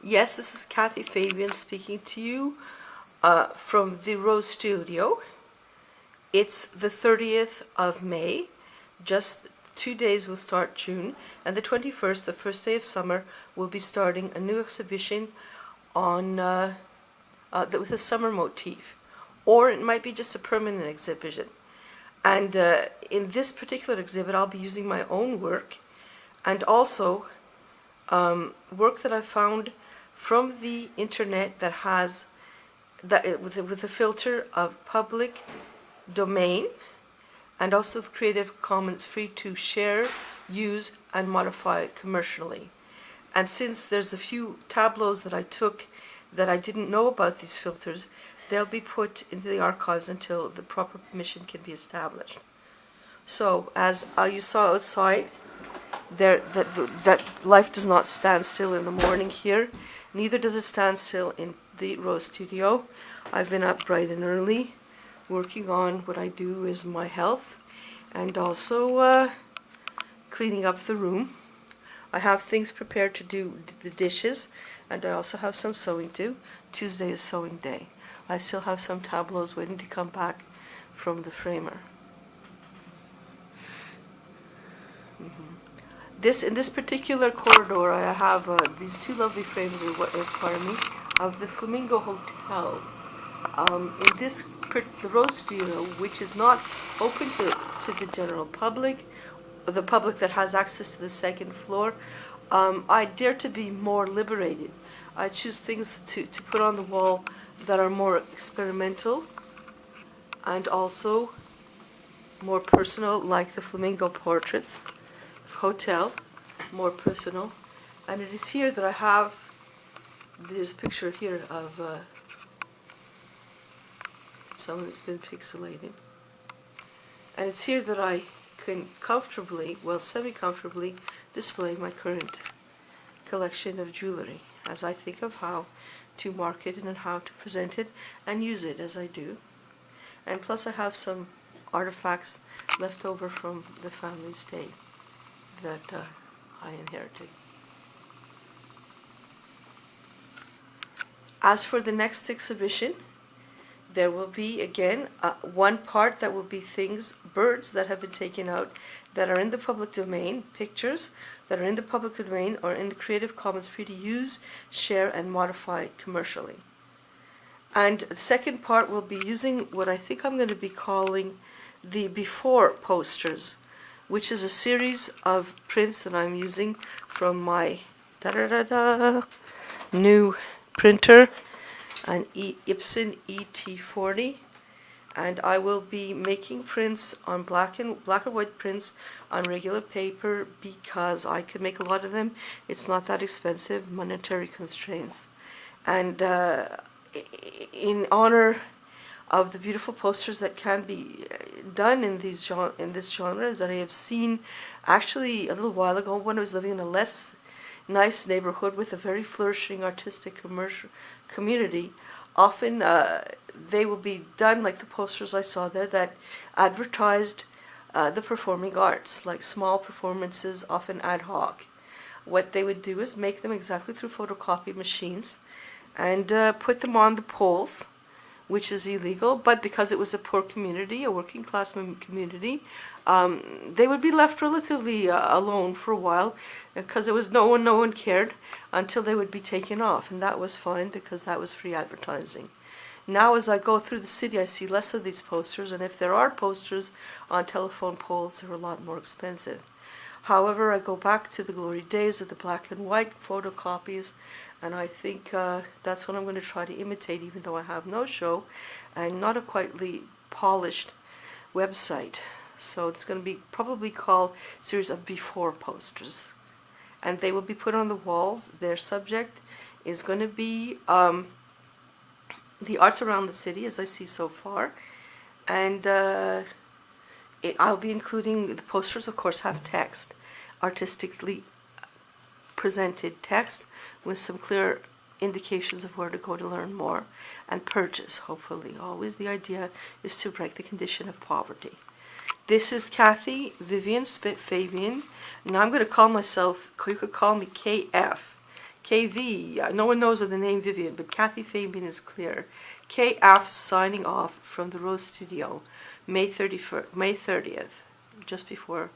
Yes, this is Kathy Fabian speaking to you from the Rose Studio. It's the 30th of May, just 2 days will start June, and the 21st, the first day of summer, we'll be starting a new exhibition on with a summer motif, or it might be just a permanent exhibition. And in this particular exhibit, I'll be using my own work, and also work that I found from the internet that has with a filter of public domain, and also the Creative Commons free to share, use, and modify commercially. And since there's a few tableaus that I took that I didn't know about these filters, they'll be put into the archives until the proper permission can be established. So, as you saw outside, that life does not stand still in the morning here. Neither does it stand still in the Rose Studio. I've been up bright and early, working on what I do is my health, and also cleaning up the room. I have things prepared to do the dishes, and I also have some sewing to do. Tuesday is sewing day. I still have some tableaus waiting to come back from the framer. In this particular corridor, I have these two lovely frames of the Flamingo Hotel. In the Rose Studio, which is not open to the general public, the public that has access to the second floor, I dare to be more liberated. I choose things to put on the wall that are more experimental and also more personal, like the Flamingo portraits. Hotel, more personal, and it is here that I have, there's a picture here of someone who's been pixelated, and it's here that I can comfortably, well semi-comfortably, display my current collection of jewelry as I think of how to market it and how to present it and use it as I do. And plus I have some artifacts left over from the family estate that I inherited. As for the next exhibition, there will be again one part that will be birds that have been taken out that are in the public domain, pictures that are in the public domain or in the Creative Commons free to use, share, and modify commercially. And the second part will be using what I think I'm going to be calling the before posters, which is a series of prints that I'm using from my new printer, an Epson ET40, and I will be making prints on black and white prints on regular paper because I could make a lot of them. It's not that expensive, monetary constraints, and in honor of the beautiful posters that can be done in this genre that I have seen actually a little while ago when I was living in a less nice neighborhood with a very flourishing artistic commercial community. Often they will be done like the posters I saw there that advertised the performing arts, like small performances, often ad hoc. What they would do is make them exactly through photocopy machines and put them on the poles, which is illegal, but because it was a poor community, a working class community, they would be left relatively alone for a while because there was no one cared until they would be taken off, and that was fine because that was free advertising. Now as I go through the city, I see less of these posters, and if there are posters on telephone poles, they're a lot more expensive. However, I go back to the glory days of the black and white photocopies, and I think that's what I'm going to try to imitate, even though I have no show and not a quite polished website. So it's going to be probably called a series of before posters, and they will be put on the walls. Their subject is going to be the arts around the city, as I see so far, and I'll be including the posters, of course, have text, artistically presented text with some clear indications of where to go to learn more and purchase, hopefully. Always the idea is to break the condition of poverty. This is Kathy Vivian Fabian, and I'm going to call myself, you could call me KF, KV, no one knows with the name Vivian, but Kathy Fabian is clear. KF signing off from the Rose Studio, May 30th, just before